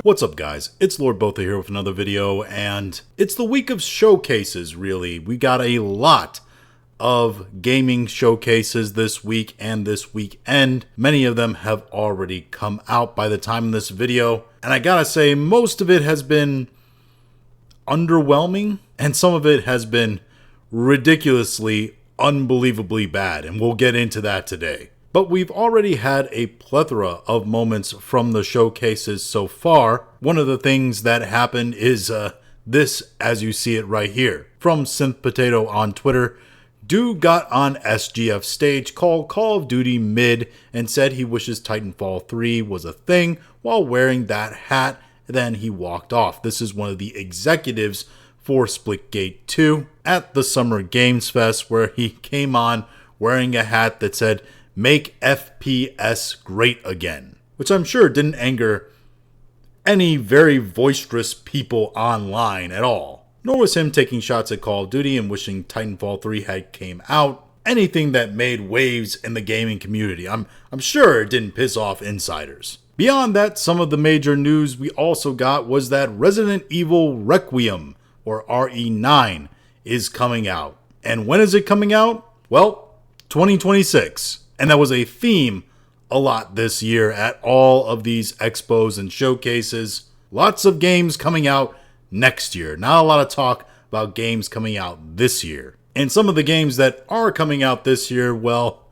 What's up, guys? It's Lord Botha here with another video, and it's the week of showcases, really. We got a lot of gaming showcases this week and this weekend. Many of them have already come out by the time of this video, and I gotta say, most of it has been underwhelming, and some of it has been ridiculously, unbelievably bad, and we'll get into that today. But we've already had a plethora of moments from the showcases so far. One of the things that happened is this, as you see it right here. From Synth Potato on Twitter, dude got on SGF stage called Call of Duty Mid and said he wishes Titanfall 3 was a thing while wearing that hat. Then he walked off. This is one of the executives for Splitgate 2 at the Summer Games Fest, where he came on wearing a hat that said, "Make FPS great again," which I'm sure didn't anger any very boisterous people online at all. Nor was him taking shots at Call of Duty and wishing Titanfall 3 had came out anything that made waves in the gaming community. I'm sure it didn't piss off insiders. Beyond that, some of the major news we also got was that Resident Evil Requiem, or RE9, is coming out. And when is it coming out? Well, 2026. And that was a theme a lot this year at all of these expos and showcases. Lots of games coming out next year. Not a lot of talk about games coming out this year. And some of the games that are coming out this year, well,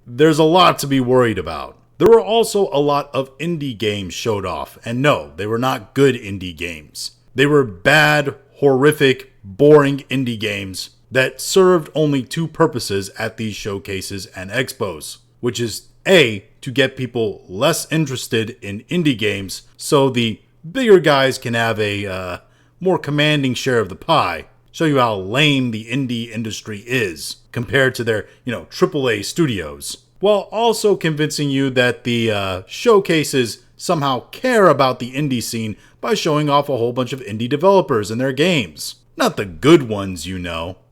there's a lot to be worried about. There were also a lot of indie games showed off. And no, they were not good indie games. They were bad, horrific, boring indie games that served only two purposes at these showcases and expos, which is A, to get people less interested in indie games so the bigger guys can have a more commanding share of the pie, show you how lame the indie industry is compared to their, AAA studios, while also convincing you that the showcases somehow care about the indie scene by showing off a whole bunch of indie developers and their games. Not the good ones,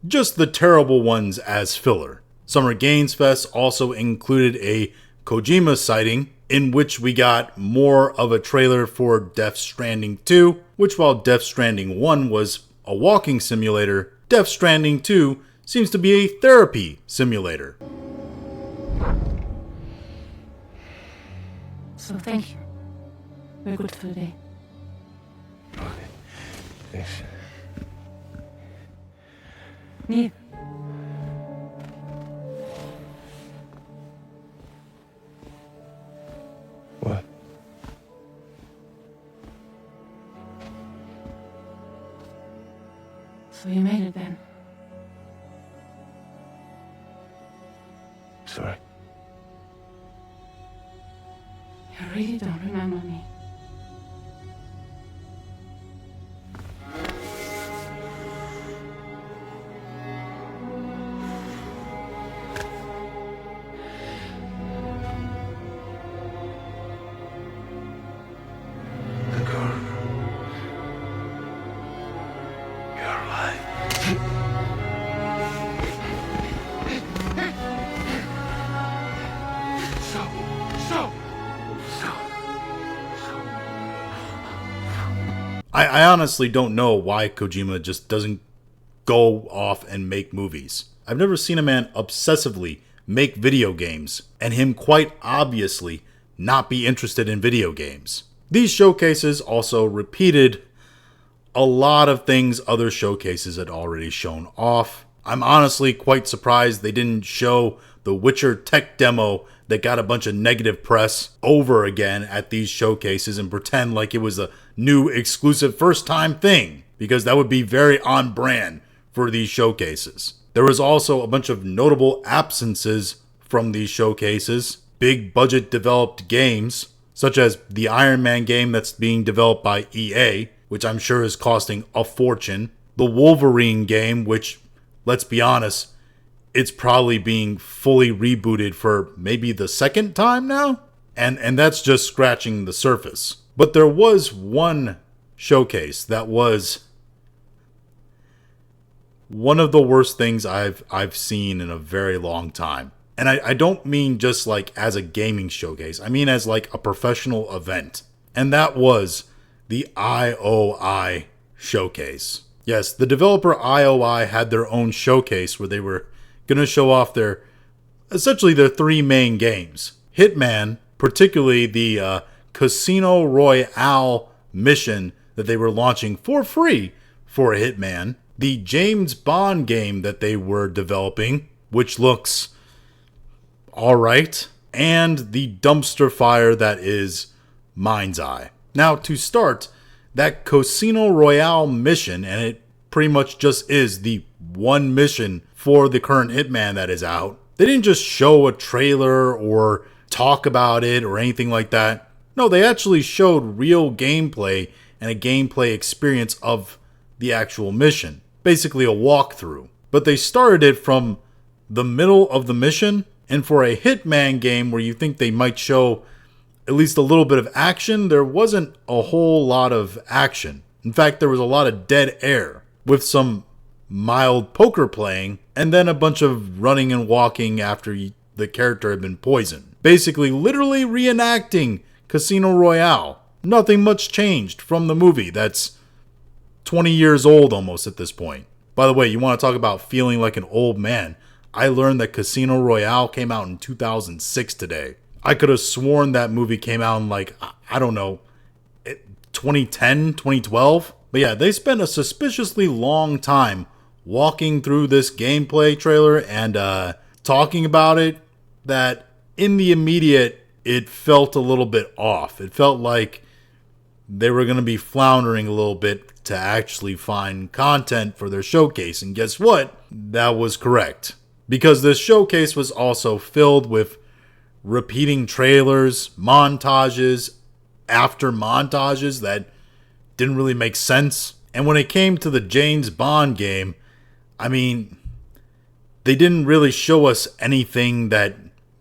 just the terrible ones as filler. Summer Games Fest also included a Kojima sighting, in which we got more of a trailer for Death Stranding 2, which while Death Stranding 1 was a walking simulator, Death Stranding 2 seems to be a therapy simulator. So thank you. We're good for the day. Okay. Thanks. Neil. What? So you made it then. Sorry. You really don't remember me. The girl. You're alive. I honestly don't know why Kojima just doesn't go off and make movies. I've never seen a man obsessively make video games and him quite obviously not be interested in video games. These showcases also repeated a lot of things other showcases had already shown off. I'm honestly quite surprised they didn't show the Witcher tech demo that got a bunch of negative press over again at these showcases and pretend like it was a new exclusive first time thing, because that would be very on brand for these showcases. There was also a bunch of notable absences from these showcases. Big budget developed games, such as the Iron Man game that's being developed by EA, which I'm sure is costing a fortune. The Wolverine game, which, let's be honest, it's probably being fully rebooted for maybe the second time now. And that's just scratching the surface. But there was one showcase that was one of the worst things I've seen in a very long time. And I don't mean just like as a gaming showcase. I mean as like a professional event. and that was the IOI showcase. Yes, the developer IOI had their own showcase where they were going to show off essentially their three main games. Hitman, particularly the Casino Royale mission that they were launching for free for Hitman, the James Bond game that they were developing, which looks alright, and the dumpster fire that is Mind's Eye. Now, to start, that Casino Royale mission, and it pretty much just is the one mission for the current Hitman that is out, they didn't just show a trailer or talk about it or anything like that. No, they actually showed real gameplay and a gameplay experience of the actual mission. Basically a walkthrough. But they started it from the middle of the mission, and for a Hitman game where you think they might show at least a little bit of action, there wasn't a whole lot of action. In fact, there was a lot of dead air with some mild poker playing and then a bunch of running and walking after the character had been poisoned. Basically, literally reenacting Casino Royale. Nothing much changed from the movie that's 20 years old almost at this point. By the way, you want to talk about feeling like an old man. I learned that Casino Royale came out in 2006 today. I could have sworn that movie came out in I don't know, 2010, 2012. But yeah, they spent a suspiciously long time walking through this gameplay trailer and talking about it that in the immediate, it felt a little bit off. It felt like they were going to be floundering a little bit to actually find content for their showcase. And guess what? That was correct. Because this showcase was also filled with repeating trailers, montages, after montages that didn't really make sense. And when it came to the James Bond game, I mean, they didn't really show us anything that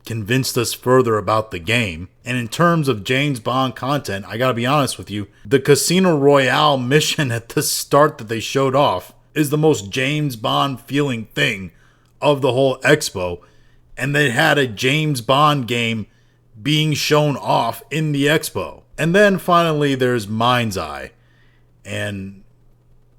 convinced us further about the game. And in terms of James Bond content, I gotta be honest with you, the Casino Royale mission at the start that they showed off is the most James Bond feeling thing of the whole expo. And they had a James Bond game being shown off in the expo. And then finally there's Mind's Eye. And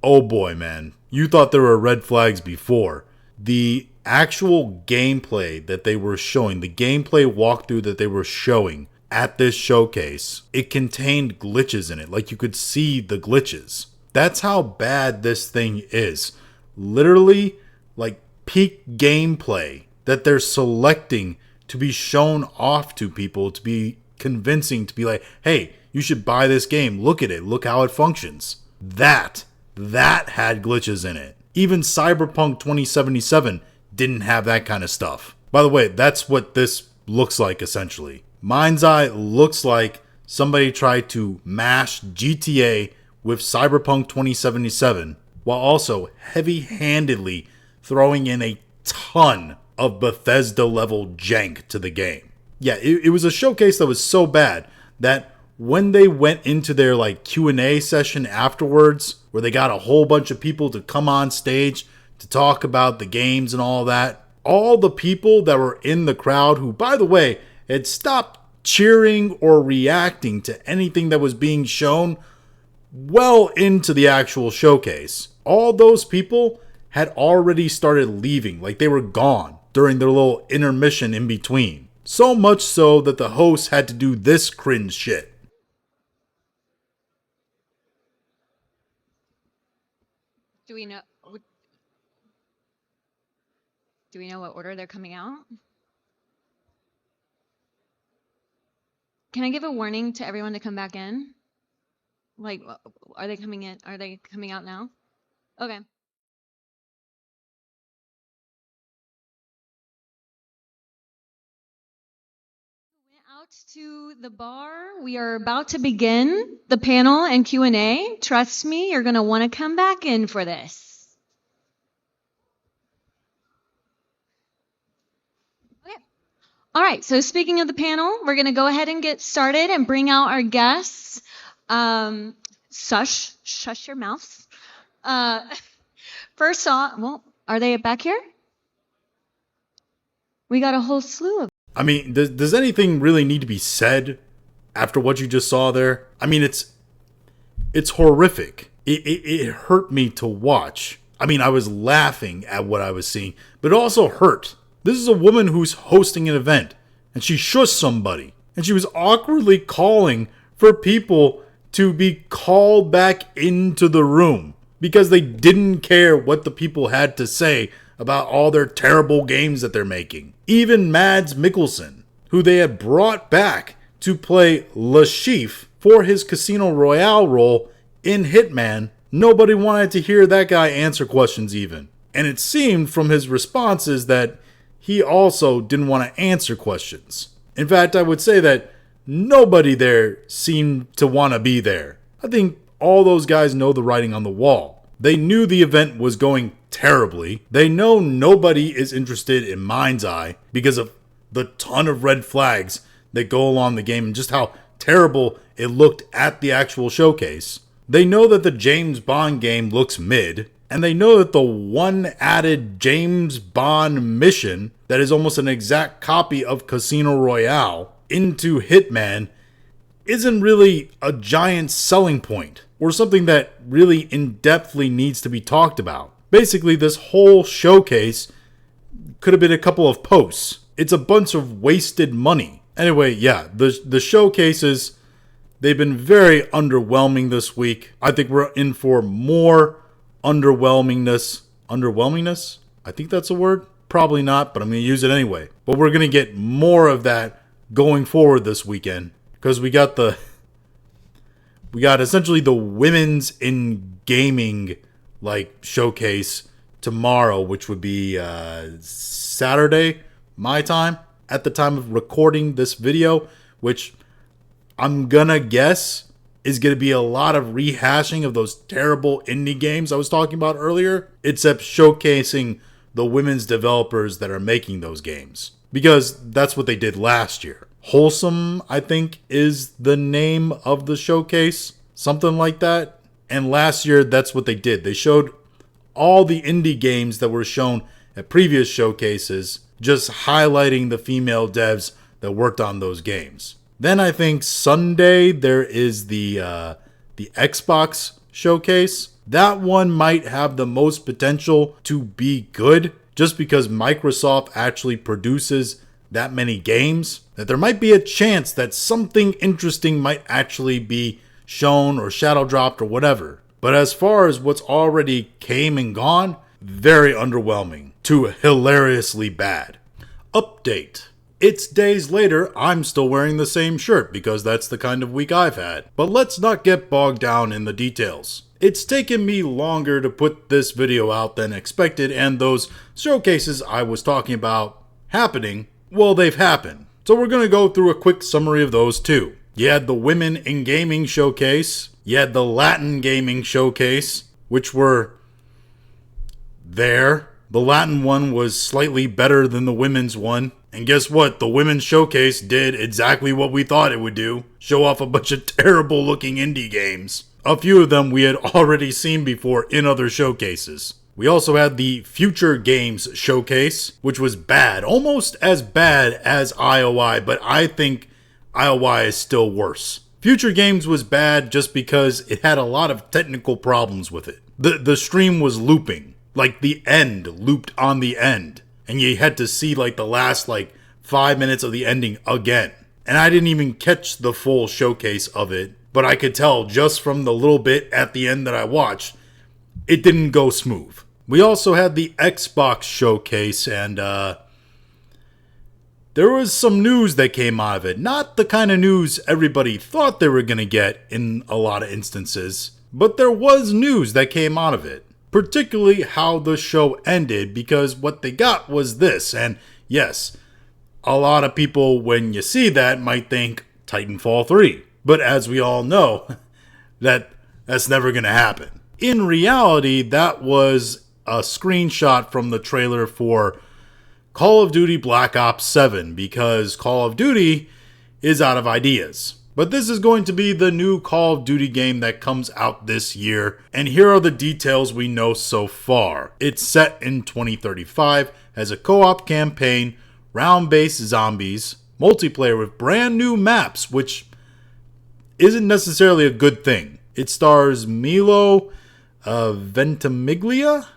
oh boy, man, you thought there were red flags before. The actual gameplay that they were showing, the gameplay walkthrough that they were showing at this showcase, it contained glitches in it. Like you could see the glitches. That's how bad this thing is. Literally, like peak gameplay that they're selecting to be shown off to people, to be convincing, to be like, hey, you should buy this game. Look at it. Look how it functions. That had glitches in it. Even Cyberpunk 2077 didn't have that kind of stuff. By the way, that's what this looks like essentially. Mind's Eye looks like somebody tried to mash GTA with Cyberpunk 2077 while also heavy-handedly throwing in a ton of Bethesda level jank to the game. Yeah, it was a showcase that was so bad that when they went into their Q&A session afterwards, where they got a whole bunch of people to come on stage to talk about the games and all that, all the people that were in the crowd who, by the way, had stopped cheering or reacting to anything that was being shown well into the actual showcase, all those people had already started leaving, like they were gone during their little intermission in between. So much so that the host had to do this cringe shit. Do we know? Do we know what order they're coming out? Can I give a warning to everyone to come back in? Like, are they coming in? Are they coming out now? Okay. Went out to the bar. We are about to begin the panel and Q&A. Trust me, you're going to want to come back in for this. All right, so speaking of the panel, we're going to go ahead and get started and bring out our guests. Shush your mouths. First off, well, are they back here? We got a whole slew of. I mean, does anything really need to be said after what you just saw there, I mean, it's horrific. It hurt me to watch. I mean, I was laughing at what I was seeing, but it also hurt. This is a woman who's hosting an event, and she shushed somebody, and she was awkwardly calling for people to be called back into the room because they didn't care what the people had to say about all their terrible games that they're making. Even Mads Mikkelsen, who they had brought back to play Le Chiffre for his Casino Royale role in Hitman, nobody wanted to hear that guy answer questions even. And it seemed from his responses that he also didn't want to answer questions. In fact, I would say that nobody there seemed to want to be there. I think all those guys know the writing on the wall. They knew the event was going terribly. They know nobody is interested in Mind's Eye because of the ton of red flags that go along the game and just how terrible it looked at the actual showcase. They know that the James Bond game looks mid, and they know that the one added James Bond mission that is almost an exact copy of Casino Royale into Hitman isn't really a giant selling point or something that really in-depthly needs to be talked about. Basically, this whole showcase could have been a couple of posts. It's a bunch of wasted money. Anyway, yeah, the showcases, they've been very underwhelming this week. I think we're in for more underwhelmingness. Underwhelmingness? I think that's a word. Probably not, but I'm going to use it anyway. But we're going to get more of that going forward this weekend because we got essentially the women's in gaming showcase tomorrow, which would be Saturday my time at the time of recording this video, which I'm gonna guess is gonna be a lot of rehashing of those terrible indie games I was talking about earlier, except showcasing the women's developers that are making those games, because that's what they did last year. Wholesome, I think, is the name of the showcase, something like that. And last year, that's what they did. They showed all the indie games that were shown at previous showcases, just highlighting the female devs that worked on those games. Then I think Sunday there is the Xbox showcase. That one might have the most potential to be good, just because Microsoft actually produces that many games, that there might be a chance that something interesting might actually be shown or shadow dropped or whatever. But as far as what's already came and gone, very underwhelming to hilariously bad. Update. It's days later, I'm still wearing the same shirt because that's the kind of week I've had. But let's not get bogged down in the details. It's taken me longer to put this video out than expected, and those showcases I was talking about happening, well, they've happened. So we're going to go through a quick summary of those too. You had the Women in Gaming showcase. You had the Latin Gaming showcase, which were there. The Latin one was slightly better than the women's one. And guess what? The women's showcase did exactly what we thought it would do. Show off a bunch of terrible looking indie games. A few of them we had already seen before in other showcases. We also had the Future Games showcase, which was bad. Almost as bad as IOI, but I think IOI is still worse. Future Games was bad just because it had a lot of technical problems with it. The stream was looping. Like the end looped on the end. And you had to see the last 5 minutes of the ending again. And I didn't even catch the full showcase of it. But I could tell just from the little bit at the end that I watched, it didn't go smooth. We also had the Xbox showcase, and there was some news that came out of it. Not the kind of news everybody thought they were going to get in a lot of instances, but there was news that came out of it. Particularly how the show ended, because what they got was this, and yes, a lot of people when you see that might think Titanfall 3. But as we all know, that's never going to happen. In reality, that was a screenshot from the trailer for Call of Duty Black Ops 7, because Call of Duty is out of ideas. But this is going to be the new Call of Duty game that comes out this year, and here are the details we know so far. It's set in 2035, has a co-op campaign, round-based zombies, multiplayer with brand new maps, which isn't necessarily a good thing. It stars Milo Ventimiglia,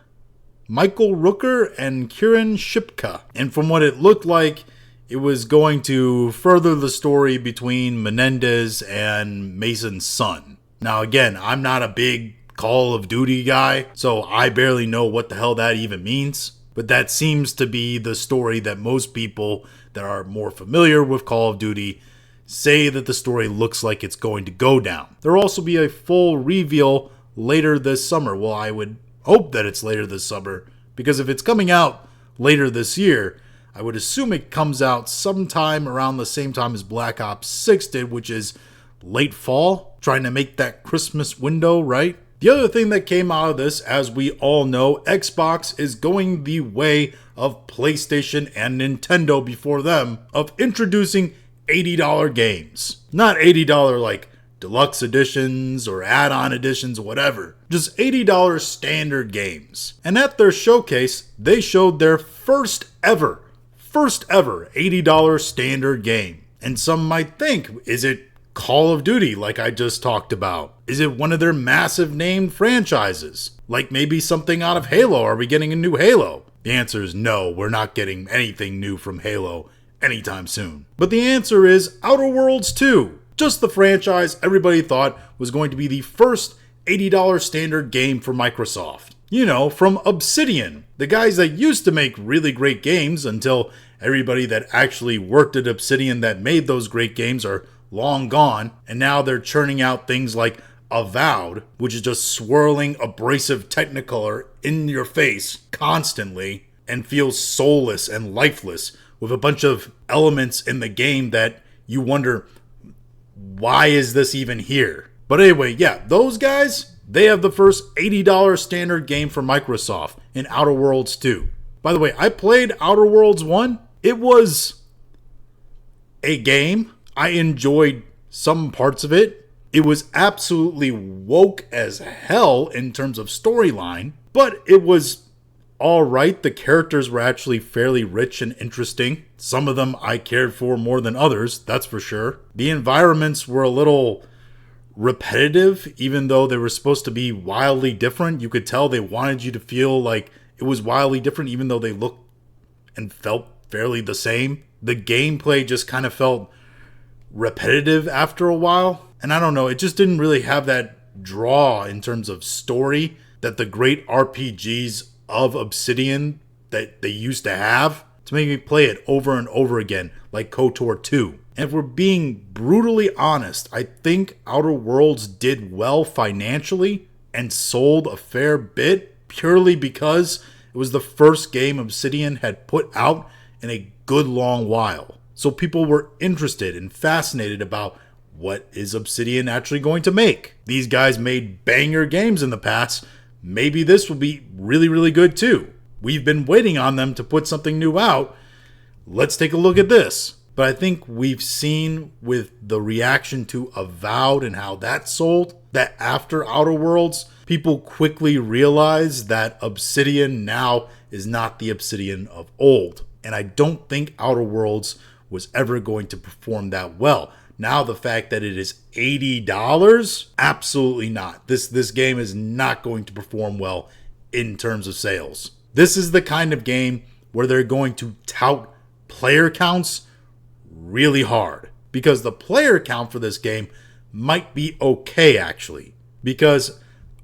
Michael Rooker, and Kieran Shipka. And from what it looked like, it was going to further the story between Menendez and Mason's son. Now again, I'm not a big Call of Duty guy, so I barely know what the hell that even means. But that seems to be the story that most people that are more familiar with Call of Duty say that the story looks like it's going to go down. There will also be a full reveal later this summer. Well, I would hope that it's later this summer, because if it's coming out later this year, I would assume it comes out sometime around the same time as Black Ops 6 did, which is late fall, trying to make that Christmas window, right? The other thing that came out of this, as we all know, Xbox is going the way of PlayStation and Nintendo before them of introducing $80 games. Not $80 like deluxe editions or add-on editions or whatever. Just $80 standard games. And at their showcase, they showed their first ever $80 standard game. And some might think, is it Call of Duty like I just talked about? Is it one of their massive named franchises? Like maybe something out of Halo? Are we getting a new Halo? The answer is no, we're not getting anything new from Halo anytime soon. But the answer is Outer Worlds 2. Just the franchise everybody thought was going to be the first $80 standard game for Microsoft. You know, from Obsidian, the guys that used to make really great games until everybody that actually worked at Obsidian that made those great games are long gone, and now they're churning out things like Avowed, which is just swirling abrasive Technicolor in your face constantly and feels soulless and lifeless with a bunch of elements in the game that you wonder, why is this even here? But anyway, yeah, those guys, they have the first $80 standard game for Microsoft in Outer Worlds 2. By the way, I played Outer Worlds 1. It was a game. I enjoyed some parts of it. It was absolutely woke as hell in terms of storyline, but it was alright. The characters were actually fairly rich and interesting. Some of them I cared for more than others, that's for sure. The environments were a little repetitive, even though they were supposed to be wildly different. You could tell they wanted you to feel like it was wildly different, even though they looked and felt fairly the same. The gameplay just kind of felt repetitive after a while. And I don't know, it just didn't really have that draw in terms of story that the great RPGs of Obsidian that they used to have to make me play it over and over again, like KOTOR 2. And if we're being brutally honest, I think Outer Worlds did well financially and sold a fair bit purely because it was the first game Obsidian had put out in a good long while. So people were interested and fascinated about what is Obsidian actually going to make. These guys made banger games in the past. Maybe this will be really, really good too. We've been waiting on them to put something new out. Let's take a look at this. But I think we've seen with the reaction to Avowed and how that sold, that after Outer Worlds, people quickly realized that Obsidian now is not the Obsidian of old. And I don't think Outer Worlds was ever going to perform that well. Now the fact that it is $80, absolutely not. This game is not going to perform well in terms of sales. This is the kind of game where they're going to tout player counts really hard. Because the player count for this game might be okay actually. Because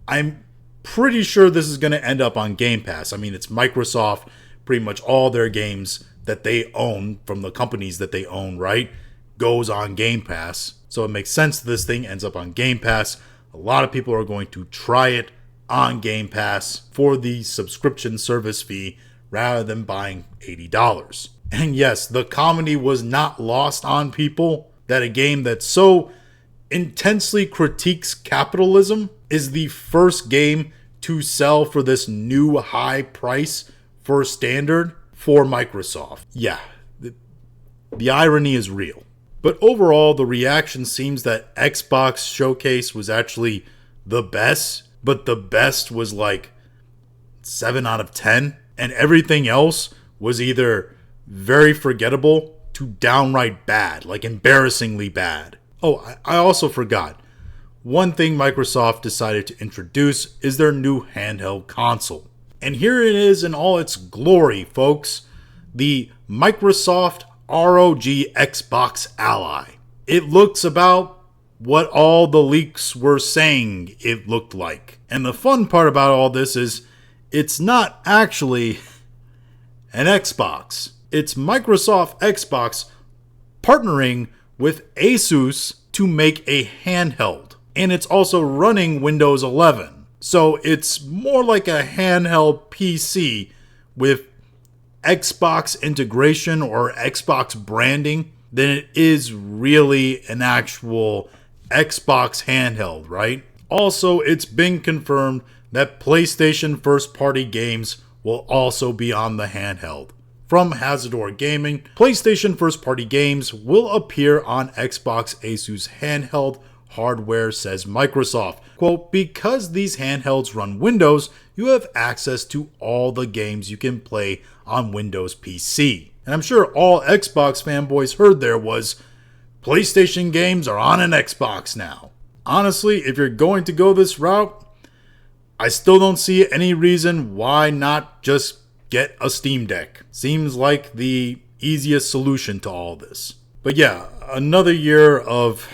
I'm pretty sure this is going to end up on Game Pass. I mean, it's Microsoft, pretty much all their games that they own from the companies that they own, right, goes on Game Pass. So it makes sense this thing ends up on Game Pass. A lot of people are going to try it on Game Pass for the subscription service fee rather than buying $80. And yes, the comedy was not lost on people that a game that so intensely critiques capitalism is the first game to sell for this new high price for standard for Microsoft. Yeah, the irony is real. But overall, the reaction seems that Xbox Showcase was actually the best, but the best was like 7 out of 10, and everything else was either very forgettable to downright bad, like embarrassingly bad. Oh, I also forgot. One thing Microsoft decided to introduce is their new handheld console. And here it is in all its glory, folks. The Microsoft ROG Xbox Ally. It looks about what all the leaks were saying it looked like. And the fun part about all this is it's not actually an Xbox. It's Microsoft Xbox partnering with Asus to make a handheld. And it's also running Windows 11. So it's more like a handheld PC with Xbox integration or Xbox branding than it is really an actual Xbox handheld, right? Also, it's been confirmed that PlayStation first-party games will also be on the handheld. From Hazardor Gaming, PlayStation first-party games will appear on Xbox Asus handheld hardware, says Microsoft. Quote, because these handhelds run Windows, you have access to all the games you can play on Windows PC. And I'm sure all Xbox fanboys heard there was, PlayStation games are on an Xbox now. Honestly, if you're going to go this route, I still don't see any reason why not just get a Steam Deck. Seems like the easiest solution to all this. But yeah, another year of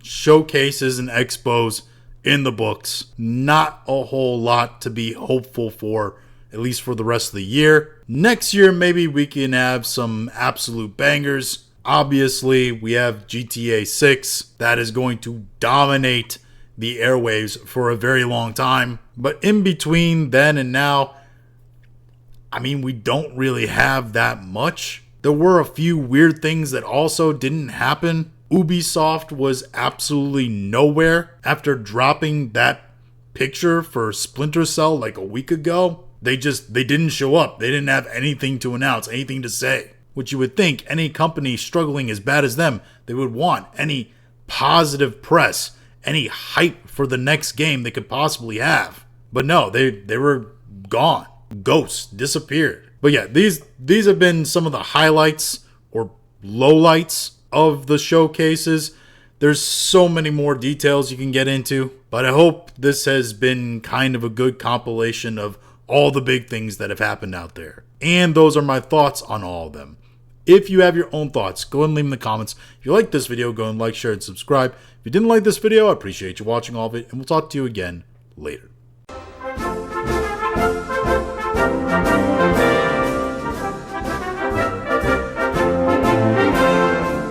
showcases and expos in the books. Not a whole lot to be hopeful for, at least for the rest of the year. Next year, maybe we can have some absolute bangers. Obviously, we have GTA 6 that is going to dominate the airwaves for a very long time. But in between then and now, I mean, we don't really have that much. There were a few weird things that also didn't happen. Ubisoft was absolutely nowhere after dropping that picture for Splinter Cell like a week ago. They didn't show up. They didn't have anything to announce, anything to say. Which you would think any company struggling as bad as them, they would want any positive press, any hype for the next game they could possibly have. But no, they were gone. Ghosts, disappeared. But yeah, these have been some of the highlights or lowlights of the showcases. There's so many more details you can get into, but I hope this has been kind of a good compilation of all the big things that have happened out there. And those are my thoughts on all of them. If you have your own thoughts, go and leave them in the comments. If you like this video, go and like, share, and subscribe. If you didn't like this video, I appreciate you watching all of it, and we'll talk to you again later.